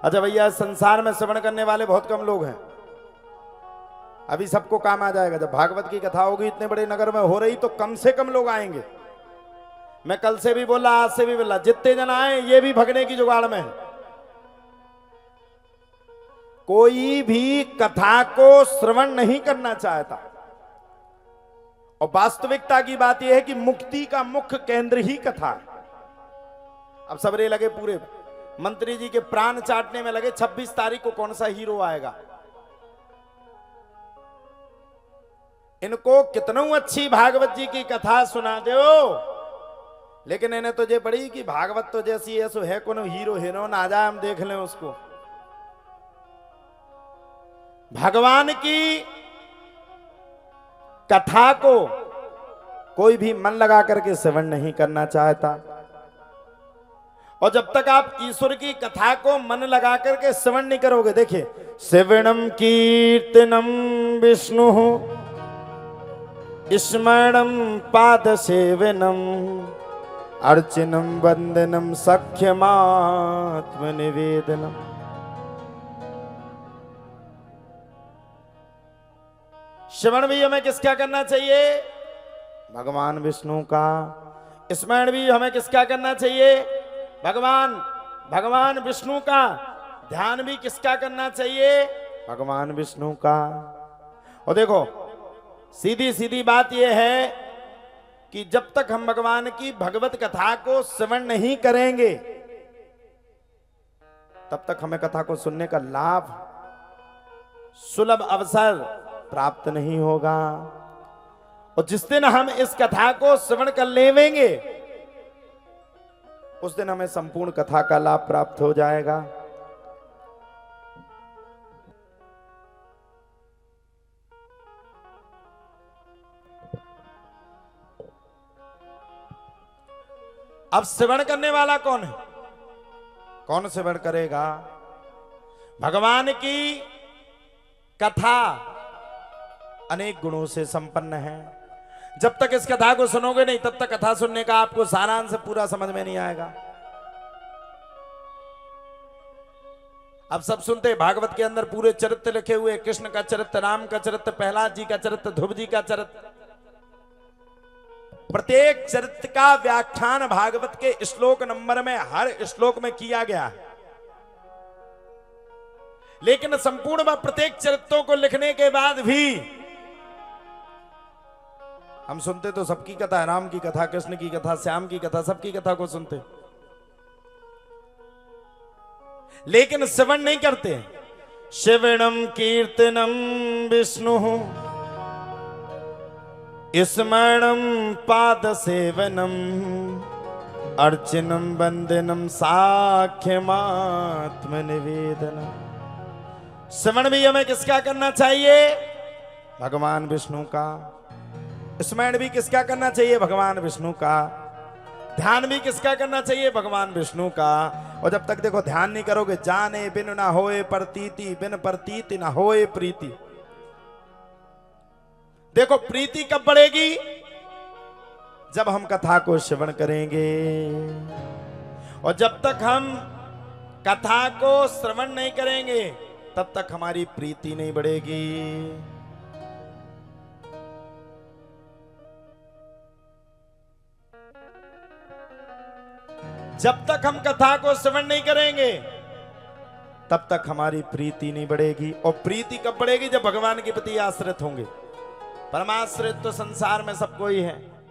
अच्छा भैया, संसार में श्रवण करने वाले बहुत कम लोग हैं। अभी सबको काम आ जाएगा। जब भागवत की कथा होगी इतने बड़े नगर में हो रही, तो कम से कम लोग आएंगे। मैं कल से भी बोला, आज से भी बोला, जितने जन आए ये भी भगने की जुगाड़ में है। कोई भी कथा को श्रवण नहीं करना चाहता। और वास्तविकता की बात यह है कि मुक्ति का मुख्य केंद्र ही कथा है। अब सबरे लगे, पूरे मंत्री जी के प्राण चाटने में लगे 26 तारीख को कौन सा हीरो आएगा। इनको कितनों अच्छी भागवत जी की कथा सुना दो, लेकिन इन्हें तो ये पड़ी कि भागवत तो जैसी ऐसो है, कोनो हीरो हीरोइन आ जाए, हम देख लें उसको। भगवान की कथा को कोई भी मन लगा करके श्रवण नहीं करना चाहता। और जब तक आप ईश्वर की कथा को मन लगा करके श्रवण नहीं करोगे, देखिए, श्रवणम कीर्तनम विष्णु स्मरणम पाद सेवनम अर्चनम वंदनम सख्यमात्म निवेदनम। श्रवण भी हमें किसका करना चाहिए? भगवान विष्णु का। स्मरण भी हमें किसका करना चाहिए? भगवान विष्णु का। ध्यान भी किसका करना चाहिए? भगवान विष्णु का। और देखो, सीधी सीधी बात यह है कि जब तक हम भगवान की भगवत कथा को श्रवण नहीं करेंगे, तब तक हमें कथा को सुनने का लाभ, सुलभ अवसर प्राप्त नहीं होगा। और जिस दिन हम इस कथा को श्रवण कर लेंगे, उस दिन हमें संपूर्ण कथा का लाभ प्राप्त हो जाएगा। अब श्रवण करने वाला कौन है? कौन श्रवण करेगा? भगवान की कथा अनेक गुणों से संपन्न है। जब तक इस कथा को सुनोगे नहीं, तब तक कथा सुनने का आपको सारांश पूरा समझ में नहीं आएगा। अब सब सुनते, भागवत के अंदर पूरे चरित्र लिखे हुए, कृष्ण का चरित्र, राम का चरित्र, प्रहलाद जी का चरित्र, ध्रुव जी का चरित्र। प्रत्येक चरित्र का व्याख्यान भागवत के श्लोक नंबर में, हर श्लोक में किया गया है। लेकिन संपूर्ण प्रत्येक चरित्रों को लिखने के बाद भी हम सुनते तो सबकी कथा है, राम की कथा, कृष्ण की कथा, श्याम की कथा, सबकी कथा को सुनते, लेकिन श्रवण नहीं करते। श्रवणम कीर्तनम विष्णु स्मरणम पाद सेवनम अर्चनम वंदनम साख्यमात्म निवेदनम। श्रवण भी हमें किसका करना चाहिए? भगवान विष्णु का। स्मरण भी किसका करना चाहिए? भगवान विष्णु का। ध्यान भी किसका करना चाहिए? भगवान विष्णु का। और जब तक देखो ध्यान नहीं करोगे, जाने बिन ना होए प्रतीति, बिन प्रतीति ना होए प्रीति। देखो, प्रीति कब बढ़ेगी? जब हम कथा को श्रवण करेंगे। और जब तक हम कथा को श्रवण नहीं करेंगे, तब तक हमारी प्रीति नहीं बढ़ेगी। जब तक हम कथा को श्रवण नहीं करेंगे, तब तक हमारी प्रीति नहीं बढ़ेगी। और प्रीति कब बढ़ेगी? जब भगवान के प्रति आश्रित होंगे। परमाश्रित तो संसार में सबको ही है।